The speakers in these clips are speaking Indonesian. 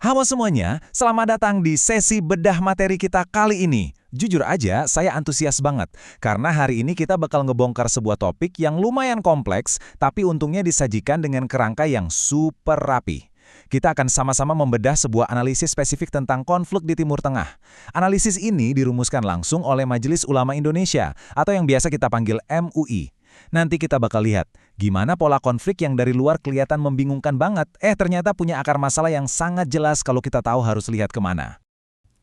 Halo semuanya, selamat datang di sesi bedah materi kita kali ini. Jujur aja, saya antusias banget. Karena hari ini kita bakal ngebongkar sebuah topik yang lumayan kompleks, tapi untungnya disajikan dengan kerangka yang super rapi. Kita akan sama-sama membedah sebuah analisis spesifik tentang konflik di Timur Tengah. Analisis ini dirumuskan langsung oleh Majelis Ulama Indonesia, atau yang biasa kita panggil MUI. Nanti kita bakal lihat gimana pola konflik yang dari luar kelihatan membingungkan banget, ternyata punya akar masalah yang sangat jelas kalau kita tahu harus lihat kemana.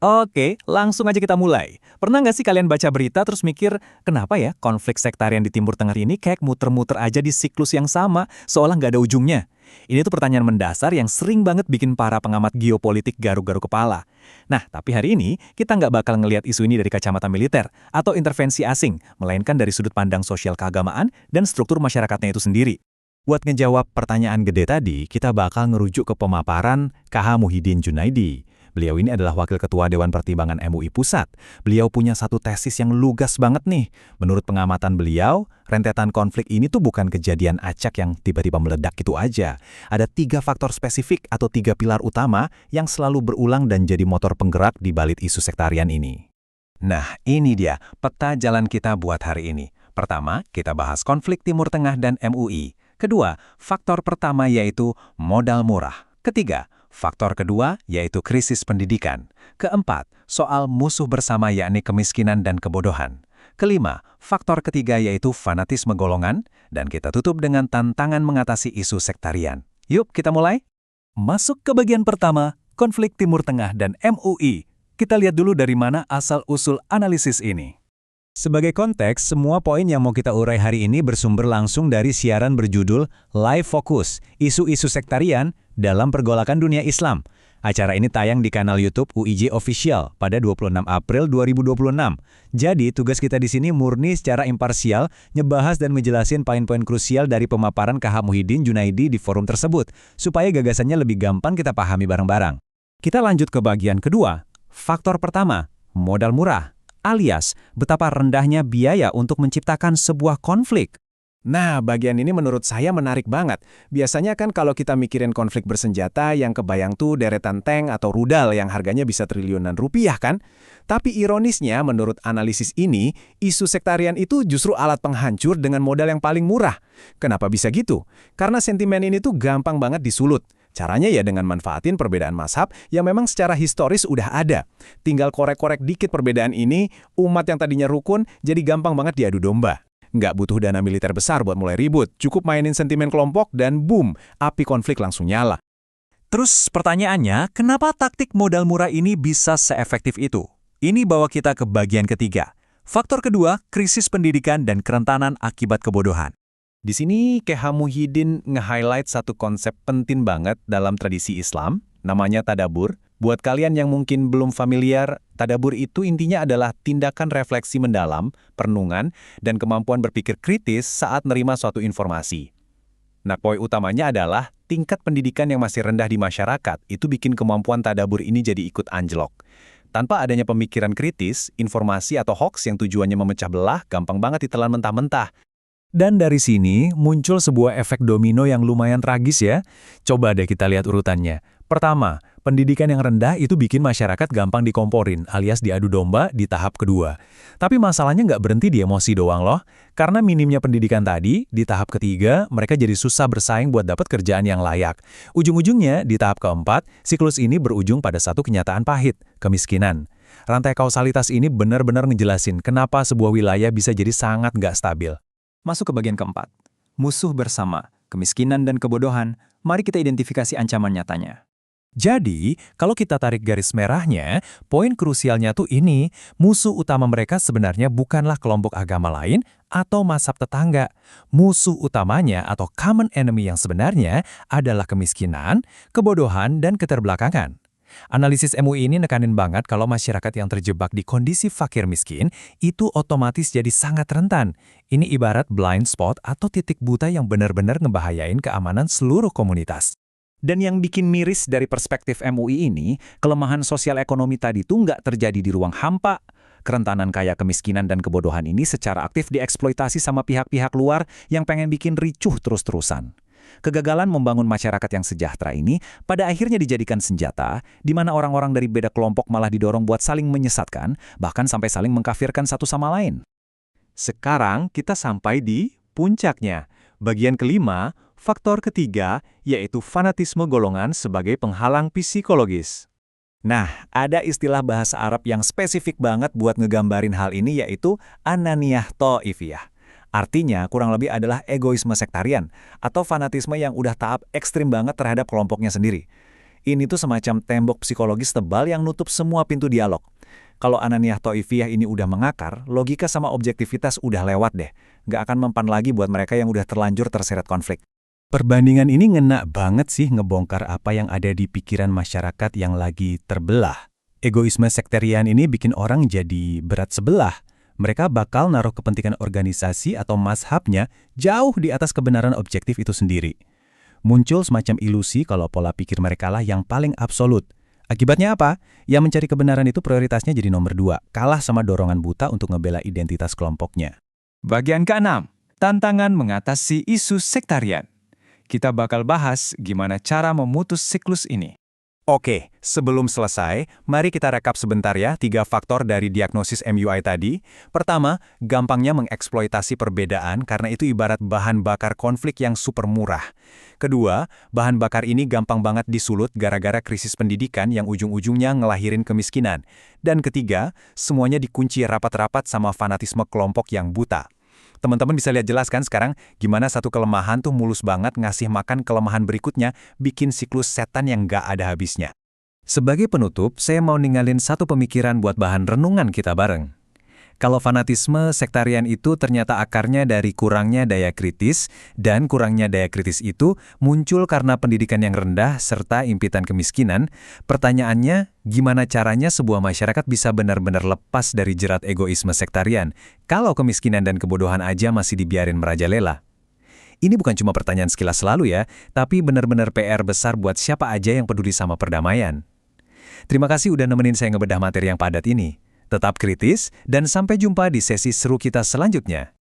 Oke, langsung aja kita mulai. Pernah nggak sih kalian baca berita terus mikir, kenapa ya konflik sektarian di Timur Tengah ini kayak muter-muter aja di siklus yang sama, seolah nggak ada ujungnya? Ini tuh pertanyaan mendasar yang sering banget bikin para pengamat geopolitik garuk-garuk kepala. Nah, tapi hari ini kita nggak bakal ngelihat isu ini dari kacamata militer atau intervensi asing, melainkan dari sudut pandang sosial keagamaan dan struktur masyarakatnya itu sendiri. Buat ngejawab pertanyaan gede tadi, kita bakal ngerujuk ke pemaparan KH Muhyiddin Junaidi. Beliau ini adalah Wakil Ketua Dewan Pertimbangan MUI Pusat. Beliau punya satu tesis yang lugas banget nih. Menurut pengamatan beliau, rentetan konflik ini tuh bukan kejadian acak yang tiba-tiba meledak gitu aja. Ada 3 faktor spesifik atau 3 pilar utama yang selalu berulang dan jadi motor penggerak di balik isu sektarian ini. Nah, ini dia peta jalan kita buat hari ini. Pertama, kita bahas konflik Timur Tengah dan MUI. Kedua, faktor pertama yaitu modal murah. Ketiga, faktor kedua yaitu krisis pendidikan. Keempat, soal musuh bersama yakni kemiskinan dan kebodohan. Kelima, faktor ketiga yaitu fanatisme golongan. Dan kita tutup dengan tantangan mengatasi isu sektarian. Yuk kita mulai. Masuk ke bagian pertama, konflik Timur Tengah dan MUI. Kita lihat dulu dari mana asal-usul analisis ini. Sebagai konteks, semua poin yang mau kita urai hari ini bersumber langsung dari siaran berjudul Live Focus, Isu-Isu Sektarian dalam Pergolakan Dunia Islam. Acara ini tayang di kanal YouTube UIJ Official pada 26 April 2026. Jadi, tugas kita di sini murni secara imparsial, ngebahas dan ngejelasin poin-poin krusial dari pemaparan KH Muhyiddin Junaidi di forum tersebut, supaya gagasannya lebih gampang kita pahami bareng-bareng. Kita lanjut ke bagian kedua. Faktor pertama, modal murah. Alias, betapa rendahnya biaya untuk menciptakan sebuah konflik. Nah, bagian ini menurut saya menarik banget. Biasanya kan kalau kita mikirin konflik bersenjata, yang kebayang tuh deretan tank atau rudal yang harganya bisa triliunan rupiah kan? Tapi ironisnya, menurut analisis ini, isu sektarian itu justru alat penghancur dengan modal yang paling murah. Kenapa bisa gitu? Karena sentimen ini tuh gampang banget disulut. Caranya ya dengan manfaatin perbedaan mazhab yang memang secara historis udah ada. Tinggal korek-korek dikit perbedaan ini, umat yang tadinya rukun jadi gampang banget diadu domba. Nggak butuh dana militer besar buat mulai ribut, cukup mainin sentimen kelompok dan boom, api konflik langsung nyala. Terus pertanyaannya, kenapa taktik modal murah ini bisa seefektif itu? Ini bawa kita ke bagian ketiga. Faktor kedua, krisis pendidikan dan kerentanan akibat kebodohan. Di sini KH Muhyiddin nge-highlight satu konsep penting banget dalam tradisi Islam, namanya tadabur. Buat kalian yang mungkin belum familiar, tadabur itu intinya adalah tindakan refleksi mendalam, perenungan, dan kemampuan berpikir kritis saat menerima suatu informasi. Nah, poin utamanya adalah tingkat pendidikan yang masih rendah di masyarakat itu bikin kemampuan tadabur ini jadi ikut anjlok. Tanpa adanya pemikiran kritis, informasi atau hoaks yang tujuannya memecah belah gampang banget ditelan mentah-mentah. Dan dari sini muncul sebuah efek domino yang lumayan tragis ya. Coba deh kita lihat urutannya. Pertama, pendidikan yang rendah itu bikin masyarakat gampang dikomporin alias diadu domba di tahap kedua. Tapi masalahnya nggak berhenti di emosi doang loh. Karena minimnya pendidikan tadi, di tahap ketiga mereka jadi susah bersaing buat dapat kerjaan yang layak. Ujung-ujungnya di tahap keempat, siklus ini berujung pada satu kenyataan pahit, kemiskinan. Rantai kausalitas ini benar-benar ngejelasin kenapa sebuah wilayah bisa jadi sangat nggak stabil. Masuk ke bagian keempat. Musuh bersama, kemiskinan dan kebodohan, mari kita identifikasi ancaman nyatanya. Jadi, kalau kita tarik garis merahnya, poin krusialnya tuh ini, musuh utama mereka sebenarnya bukanlah kelompok agama lain atau mazhab tetangga. Musuh utamanya atau common enemy yang sebenarnya adalah kemiskinan, kebodohan, dan keterbelakangan. Analisis MUI ini nekanin banget kalau masyarakat yang terjebak di kondisi fakir miskin itu otomatis jadi sangat rentan. Ini ibarat blind spot atau titik buta yang benar-benar ngebahayain keamanan seluruh komunitas. Dan yang bikin miris dari perspektif MUI ini, kelemahan sosial ekonomi tadi tuh nggak terjadi di ruang hampa. Kerentanan kaya kemiskinan dan kebodohan ini secara aktif dieksploitasi sama pihak-pihak luar yang pengen bikin ricuh terus-terusan. Kegagalan membangun masyarakat yang sejahtera ini pada akhirnya dijadikan senjata, di mana orang-orang dari beda kelompok malah didorong buat saling menyesatkan, bahkan sampai saling mengkafirkan satu sama lain. Sekarang kita sampai di puncaknya. Bagian kelima, faktor ketiga, yaitu fanatisme golongan sebagai penghalang psikologis. Nah, ada istilah bahasa Arab yang spesifik banget buat ngegambarin hal ini, yaitu ananiyah ta'ifiyah. Artinya, kurang lebih adalah egoisme sektarian, atau fanatisme yang udah tahap ekstrim banget terhadap kelompoknya sendiri. Ini tuh semacam tembok psikologis tebal yang nutup semua pintu dialog. Kalau ananiyah ta'ifiyah ini udah mengakar, logika sama objektivitas udah lewat deh. Nggak akan mempan lagi buat mereka yang udah terlanjur terseret konflik. Perbandingan ini ngena banget sih ngebongkar apa yang ada di pikiran masyarakat yang lagi terbelah. Egoisme sektarian ini bikin orang jadi berat sebelah. Mereka bakal naruh kepentingan organisasi atau mazhabnya jauh di atas kebenaran objektif itu sendiri. Muncul semacam ilusi kalau pola pikir mereka lah yang paling absolut. Akibatnya apa? Yang mencari kebenaran itu prioritasnya jadi nomor 2, kalah sama dorongan buta untuk ngebela identitas kelompoknya. Bagian ke-6, tantangan mengatasi isu sektarian. Kita bakal bahas gimana cara memutus siklus ini. Oke, sebelum selesai, mari kita rekap sebentar ya 3 faktor dari diagnosis MUI tadi. Pertama, gampangnya mengeksploitasi perbedaan karena itu ibarat bahan bakar konflik yang super murah. Kedua, bahan bakar ini gampang banget disulut gara-gara krisis pendidikan yang ujung-ujungnya ngelahirin kemiskinan. Dan ketiga, semuanya dikunci rapat-rapat sama fanatisme kelompok yang buta. Teman-teman bisa lihat jelas kan sekarang gimana satu kelemahan tuh mulus banget ngasih makan kelemahan berikutnya, bikin siklus setan yang nggak ada habisnya. Sebagai penutup, saya mau ninggalin satu pemikiran buat bahan renungan kita bareng. Kalau fanatisme sektarian itu ternyata akarnya dari kurangnya daya kritis, dan kurangnya daya kritis itu muncul karena pendidikan yang rendah serta impitan kemiskinan, pertanyaannya, gimana caranya sebuah masyarakat bisa benar-benar lepas dari jerat egoisme sektarian, kalau kemiskinan dan kebodohan aja masih dibiarin merajalela? Ini bukan cuma pertanyaan sekilas selalu ya, tapi benar-benar PR besar buat siapa aja yang peduli sama perdamaian. Terima kasih udah nemenin saya ngebedah materi yang padat ini. Tetap kritis, dan sampai jumpa di sesi seru kita selanjutnya.